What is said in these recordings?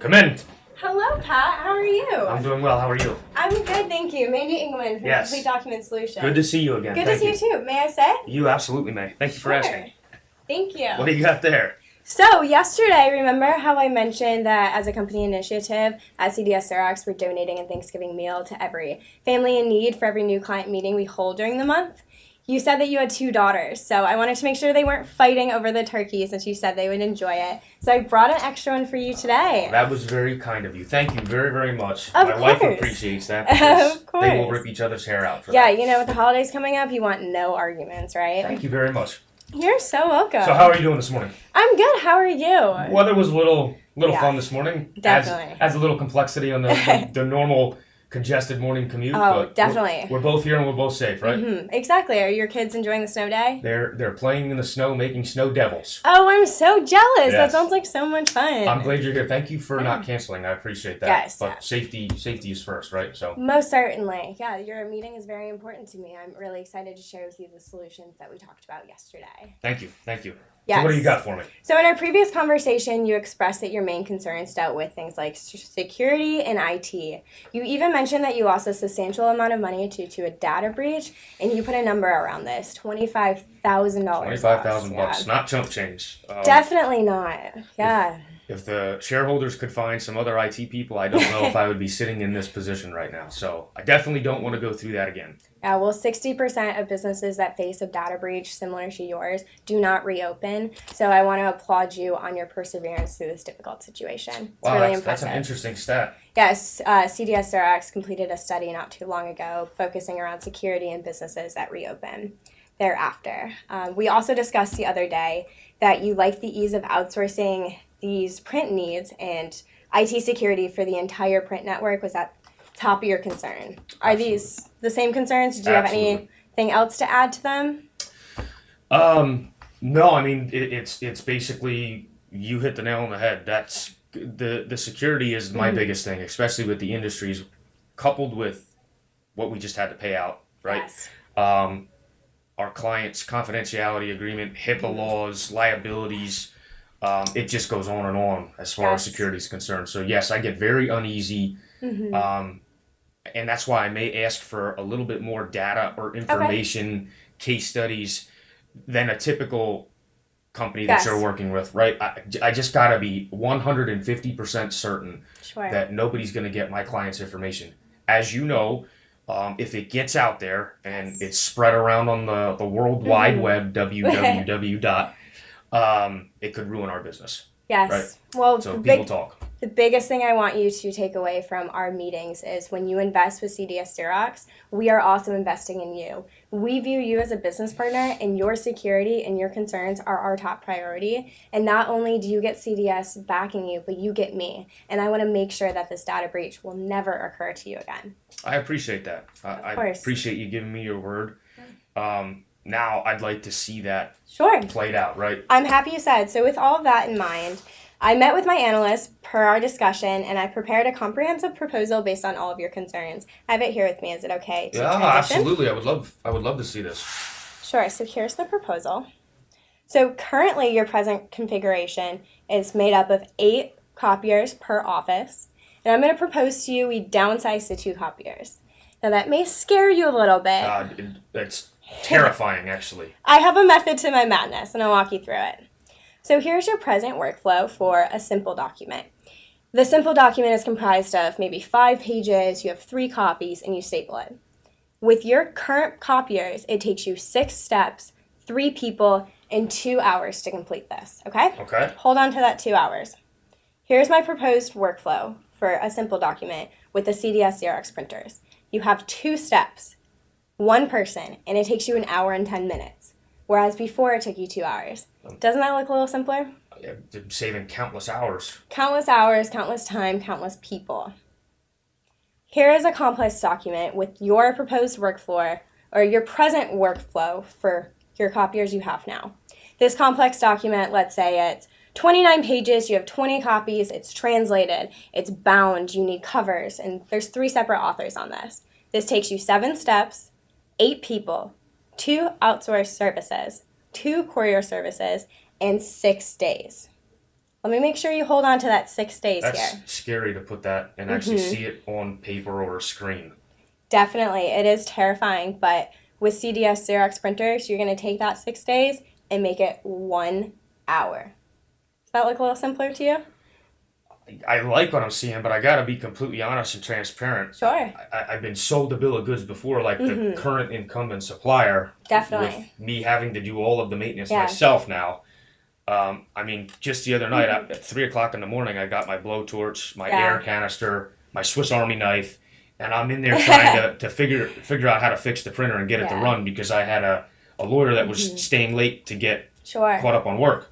Come in. Hello, Pat. How are you? I'm doing well. How are you? I'm good, thank you. Mandy Engelman from Yes. Complete Document Solutions. Good to see you again. Good to see you too. May I say? You absolutely may. Thank you for asking. Thank you. What do you got there? So, yesterday, remember how I mentioned that as a company initiative at CDS Xerox, we're donating a Thanksgiving meal to every family in need for every new client meeting we hold during the month? You said that you had 2 daughters, so I wanted to make sure they weren't fighting over the turkey since you said they would enjoy it. So I brought an extra one for you today. That was very kind of you. Thank you very, very much. My wife appreciates that because they will rip each other's hair out for that. Yeah, you know, with the holidays coming up, you want no arguments, right? Thank you very much. You're so welcome. So how are you doing this morning? I'm good. How are you? Weather was a little fun this morning. Definitely. Adds a little complexity on the normal congested morning commute. Oh, but definitely. We're both here and we're both safe, right? Mm-hmm. Exactly. Are your kids enjoying the snow day? They're playing in the snow, making snow devils. Oh, I'm so jealous. Yes. That sounds like so much fun. I'm glad you're here. Thank you for not canceling. I appreciate that. Yes. But safety is first, right? So most certainly. Yeah, your meeting is very important to me. I'm really excited to share with you the solutions that we talked about yesterday. Thank you. Yes. So what do you got for me? So in our previous conversation, you expressed that your main concerns dealt with things like security and IT. You even mentioned that you lost a substantial amount of money due to a data breach, and you put a number around this, $25,000. $25,000, not chump change. Definitely not. Yeah. If the shareholders could find some other IT people, I don't know if I would be sitting in this position right now. So I definitely don't want to go through that again. Yeah, well, 60% of businesses that face a data breach similar to yours do not reopen. So I want to applaud you on your perseverance through this difficult situation. It's really impressive. That's an interesting stat. Yes, CDS Xerox completed a study not too long ago focusing around security in businesses that reopen thereafter. We also discussed the other day that you like the ease of outsourcing these print needs, and IT security for the entire print network was at top of your concern. Are Absolutely. These the same concerns? Did you have anything else to add to them? No, I mean it's basically you hit the nail on the head. That's the security is my biggest thing, especially with the industries, coupled with what we just had to pay out, right? Yes. Our clients' confidentiality agreement, HIPAA laws, liabilities. It just goes on and on as far as security is concerned. So yes, I get very uneasy, and that's why I may ask for a little bit more data or information, case studies, than a typical company that you're working with, right? I just got to be 150% certain that nobody's going to get my client's information. As you know, if it gets out there and it's spread around on the World Wide Web, www. It could ruin our business. Yes. Right? Well, so people talk. The biggest thing I want you to take away from our meetings is when you invest with CDS Xerox, we are also investing in you. We view you as a business partner, and your security and your concerns are our top priority. And not only do you get CDS backing you, but you get me. And I want to make sure that this data breach will never occur to you again. I appreciate that. I appreciate you giving me your word. Now I'd like to see that played out, right? I'm happy you said. So with all of that in mind, I met with my analyst per our discussion, and I prepared a comprehensive proposal based on all of your concerns. I have it here with me. Is it okay to transition? Absolutely. I would love to see this. Sure. So here's the proposal. So currently your present configuration is made up of 8 copiers per office, and I'm going to propose to you we downsize to 2 copiers. Now that may scare you a little bit. That's terrifying, actually. I have a method to my madness, and I'll walk you through it. So here's your present workflow for a simple document. The simple document is comprised of maybe 5 pages, you have 3 copies, and you staple it. With your current copiers, it takes you 6 steps, 3 people, and 2 hours to complete this, okay? Okay. Hold on to that 2 hours. Here's my proposed workflow for a simple document with the CDS Xerox printers. You have 2 steps, 1 person, and it takes you 1 hour and 10 minutes, whereas before it took you 2 hours. Doesn't that look a little simpler? Yeah, saving countless hours. Countless hours, countless time, countless people. Here is a complex document with your proposed workflow, or your present workflow for your copiers you have now. This complex document, let's say it's 29 pages, you have 20 copies, it's translated, it's bound, you need covers, and there's 3 separate authors on this. This takes you 7 steps, 8 people, 2 outsourced services, 2 courier services, and 6 days. Let me make sure you hold on to that 6 days That's here. scary to put that and actually see it on paper or a screen. Definitely. It is terrifying, but with CDS Xerox printers, you're going to take that 6 days and make it 1 hour. Does that look a little simpler to you? I like what I'm seeing, but I got to be completely honest and transparent. Sure. I've been sold a bill of goods before, like the current incumbent supplier. Definitely. With me having to do all of the maintenance myself now. I mean, just the other night at 3 o'clock in the morning, I got my blowtorch, my air canister, my Swiss Army knife, and I'm in there trying to figure out how to fix the printer and get it to run because I had a lawyer that was staying late to get caught up on work.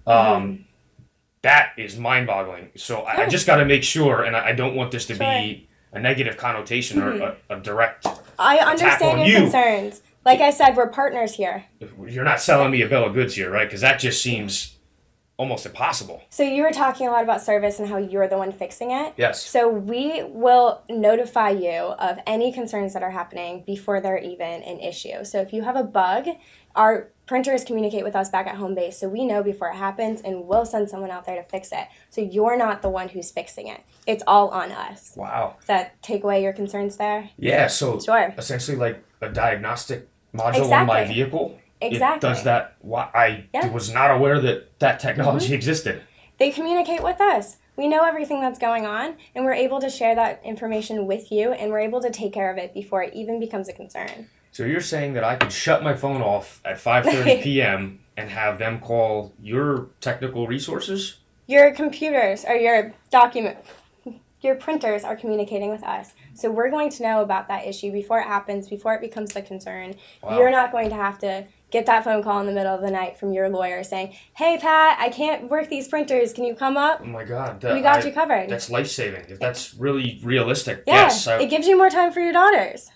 That is mind-boggling. So I just got to make sure, and I don't want this to be a negative connotation or a direct I understand your concerns. Like I said, we're partners here. You're not selling me a bill of goods here, right? Because that just seems almost impossible. So you were talking a lot about service and how you're the one fixing it. Yes. So we will notify you of any concerns that are happening before they're even an issue. So if you have a bug, our printers communicate with us back at home base, so we know before it happens, and we'll send someone out there to fix it. So you're not the one who's fixing it. It's all on us. Wow. Does that take away your concerns there? Yeah, so essentially like a diagnostic module on my vehicle. Exactly. It does that. I was not aware that technology existed. They communicate with us. We know everything that's going on, and we're able to share that information with you, and we're able to take care of it before it even becomes a concern. So you're saying that I could shut my phone off at 5:30 p.m. and have them call your technical resources? Your computers or your printers are communicating with us. So we're going to know about that issue before it happens, before it becomes the concern. Wow. You're not going to have to get that phone call in the middle of the night from your lawyer saying, "Hey, Pat, I can't work these printers. Can you come up?" Oh, my God. We got you covered. That's life-saving. If that's really realistic, yeah, yes. It gives you more time for your daughters.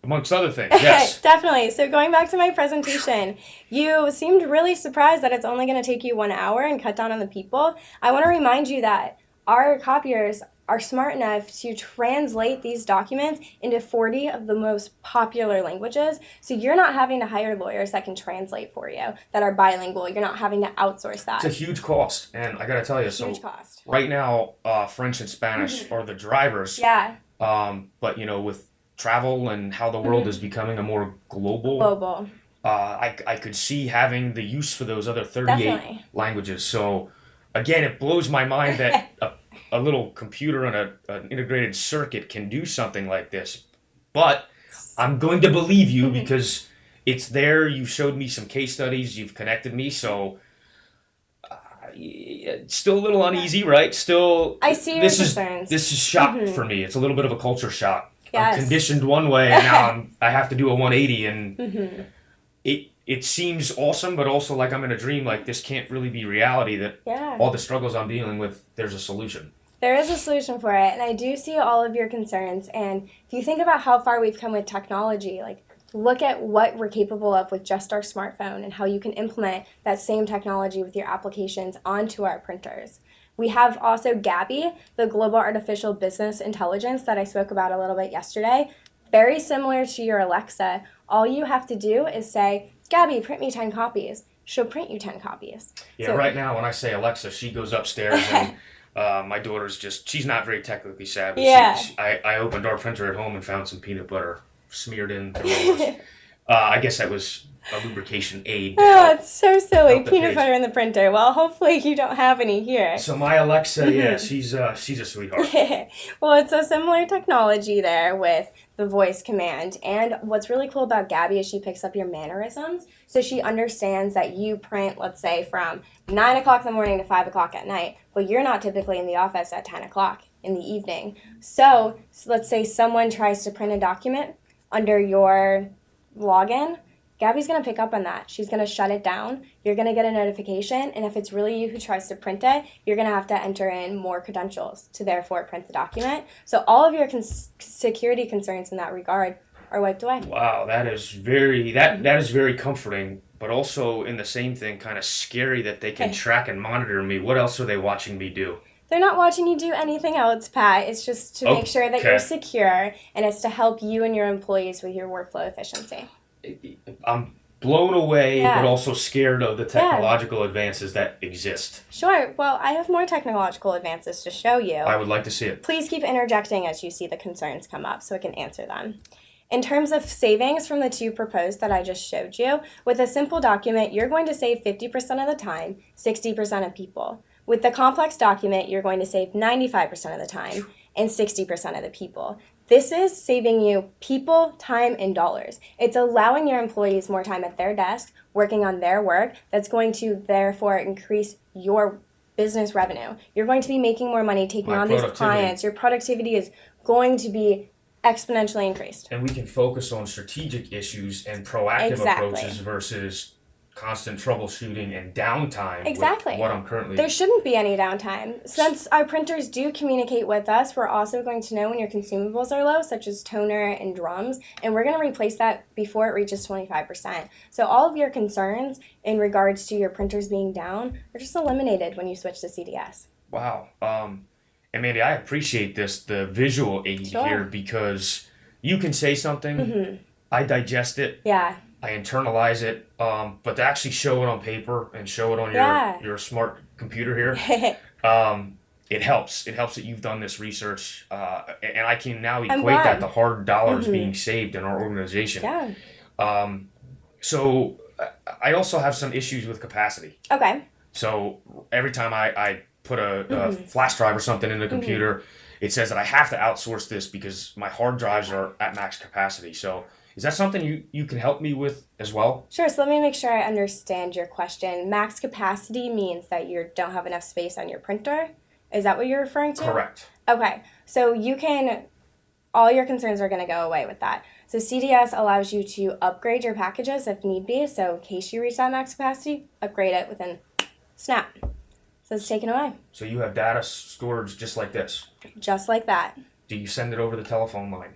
Amongst other things, yes. Definitely. So going back to my presentation, you seemed really surprised that it's only going to take you 1 hour and cut down on the people. I want to remind you that our copiers are smart enough to translate these documents into 40 of the most popular languages. So you're not having to hire lawyers that can translate for you, that are bilingual. You're not having to outsource that. It's a huge cost. And I got to tell you, huge cost. Right now, French and Spanish are the drivers. Yeah. But, with travel and how the world is becoming a more global. I could see having the use for those other 38 languages. So, again, it blows my mind that a little computer and an integrated circuit can do something like this. But I'm going to believe you because it's there. You showed me some case studies. You've connected me. So, it's still a little uneasy, right? Still, I see your concerns. This is shock for me. It's a little bit of a culture shock. Yes. I'm conditioned one way, and now I have to do a 180, and it seems awesome, but also like I'm in a dream. Like this can't really be reality. That all the struggles I'm dealing with, there's a solution. There is a solution for it, and I do see all of your concerns. And if you think about how far we've come with technology, like look at what we're capable of with just our smartphone, and how you can implement that same technology with your applications onto our printers. We have also Gabby, the Global Artificial Business Intelligence that I spoke about a little bit yesterday. Very similar to your Alexa. All you have to do is say, "Gabby, print me 10 copies." She'll print you 10 copies. Yeah, so, right now when I say Alexa, she goes upstairs and my daughter's she's not very technically savvy. Yeah. I opened our printer at home and found some peanut butter smeared in the rollers. I guess that was a lubrication aid. Oh, it's so silly. Peanut butter in the printer. Well, hopefully you don't have any here. So my Alexa, she's a sweetheart. Well, it's a similar technology there with the voice command. And what's really cool about Gabby is she picks up your mannerisms. So she understands that you print, let's say, from 9 o'clock in the morning to 5 o'clock at night, but you're not typically in the office at 10 o'clock in the evening. So let's say someone tries to print a document under your login, Gabby's going to pick up on that. She's going to shut it down. You're going to get a notification, and if it's really you who tries to print it, you're going to have to enter in more credentials to therefore print the document. So all of your security concerns in that regard are wiped away. Wow, that is very comforting, but also in the same thing kind of scary that they can track and monitor me. What else are they watching me do? They're not watching you do anything else, Pat. It's just to make sure that you're secure, and it's to help you and your employees with your workflow efficiency. blown away, Yeah. but also scared of the technological advances that exist. Sure. Well, I have more technological advances to show you. I would like to see it. Please keep interjecting as you see the concerns come up so I can answer them. In terms of savings from the two proposed that I just showed you, with a simple document, you're going to save 50% of the time, 60% of people. With the complex document, you're going to save 95% of the time and 60% of the people. This is saving you people, time, and dollars. It's allowing your employees more time at their desk, working on their work. That's going to therefore increase your business revenue. You're going to be making more money, taking on these clients. Your productivity is going to be exponentially increased. And we can focus on strategic issues and proactive approaches versus constant troubleshooting and downtime. Exactly. With what I'm currently... There shouldn't be any downtime. Since our printers do communicate with us, we're also going to know when your consumables are low, such as toner and drums, and we're going to replace that before it reaches 25%. So all of your concerns in regards to your printers being down are just eliminated when you switch to CDS. Wow. And Mandy, I appreciate the visual aid here, because you can say something, I digest it, I internalize it, but to actually show it on paper and show it on your smart computer here, it helps. It helps that you've done this research, and I can now equate that to hard dollars being saved in our organization. Yeah. So I also have some issues with capacity. Okay. So every time I put a flash drive or something in the computer, it says that I have to outsource this because my hard drives are at max capacity. So is that something you can help me with as well? Sure. So let me make sure I understand your question. Max capacity means that you don't have enough space on your printer? Is that what you're referring to? Correct. Okay. So all your concerns are going to go away with that. So CDS allows you to upgrade your packages if need be. So in case you reach that max capacity, upgrade it within snap. So it's taken away. So you have data storage just like this? Just like that. Do you send it over the telephone line?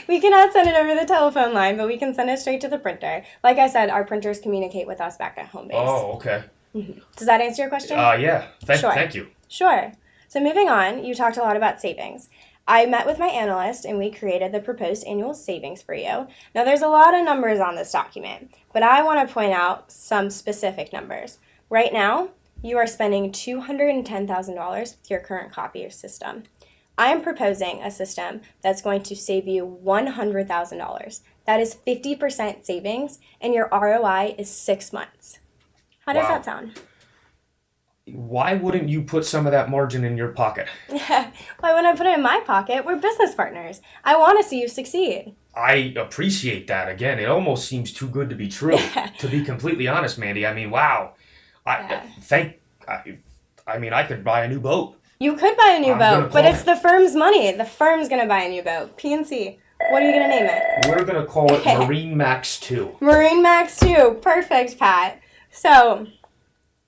We cannot send it over the telephone line, but we can send it straight to the printer. Like I said, our printers communicate with us back at home base. Oh, okay. Does that answer your question? Yeah. Thank you. Sure. So moving on, you talked a lot about savings. I met with my analyst and we created the proposed annual savings for you. Now there's a lot of numbers on this document, but I want to point out some specific numbers. Right now, you are spending $210,000 with your current copier system. I am proposing a system that's going to save you $100,000. That is 50% savings, and your ROI is 6 months. How does that sound? Why wouldn't you put some of that margin in your pocket? Why wouldn't I put it in my pocket? We're business partners. I want to see you succeed. I appreciate that. Again, it almost seems too good to be true, to be completely honest, Mandy. I mean, wow. I could buy a new boat. You could buy a new boat, but it's the firm's money. The firm's going to buy a new boat. PNC. What are you going to name it? We're going to call it Marine Max 2. Marine Max 2. Perfect, Pat. So,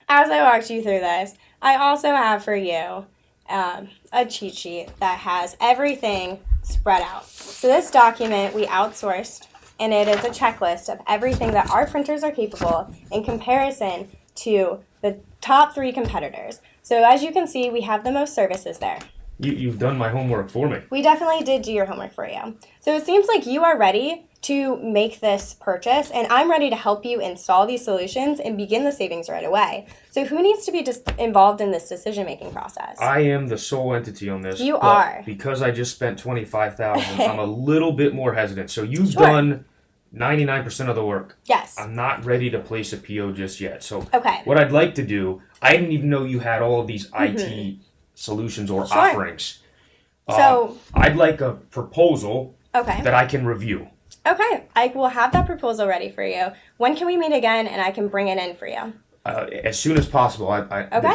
as I walked you through this, I also have for you a cheat sheet that has everything spread out. So this document we outsourced, and it is a checklist of everything that our printers are capable in comparison to the top 3 competitors. So as you can see, we have the most services there. You've done my homework for me. We definitely did do your homework for you. So it seems like you are ready to make this purchase, and I'm ready to help you install these solutions and begin the savings right away. So who needs to be just involved in this decision-making process? I am the sole entity on this. You are. Because I just spent $25,000, I'm a little bit more hesitant. So you've done 99% of the work. Yes. I'm not ready to place a PO just yet. So what I'd like to do, I didn't even know you had all of these IT solutions or offerings. So I'd like a proposal that I can review. Okay. I will have that proposal ready for you. When can we meet again and I can bring it in for you? As soon as possible.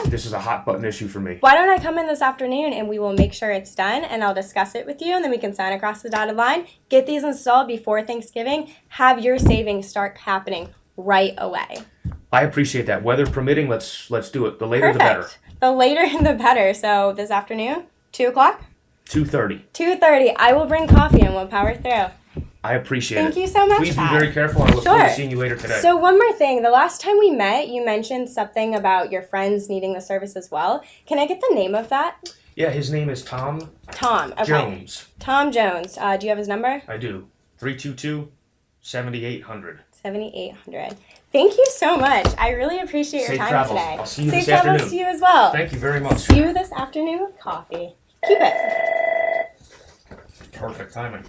This is a hot button issue for me. Why don't I come in this afternoon and we will make sure it's done and I'll discuss it with you and then we can sign across the dotted line, get these installed before Thanksgiving, have your savings start happening right away. I appreciate that. Weather permitting, let's do it. The later the better. The later the better. So this afternoon, 2 o'clock? 2:30. 2:30. I will bring coffee and we'll power through. I appreciate it. Thank you so much, Please Pat. be very careful. I look forward to seeing you later today. So one more thing. The last time we met, you mentioned something about your friends needing the service as well. Can I get the name of that? Yeah, his name is Tom. Tom. Okay. Jones. Tom Jones. Do you have his number? I do. 322-7800. 7,800. Thank you so much. I really appreciate your Safe time travels. today. I'll see you Safe this travels afternoon. to you as well. Thank you very much. See you this afternoon with coffee. Keep it. Perfect timing.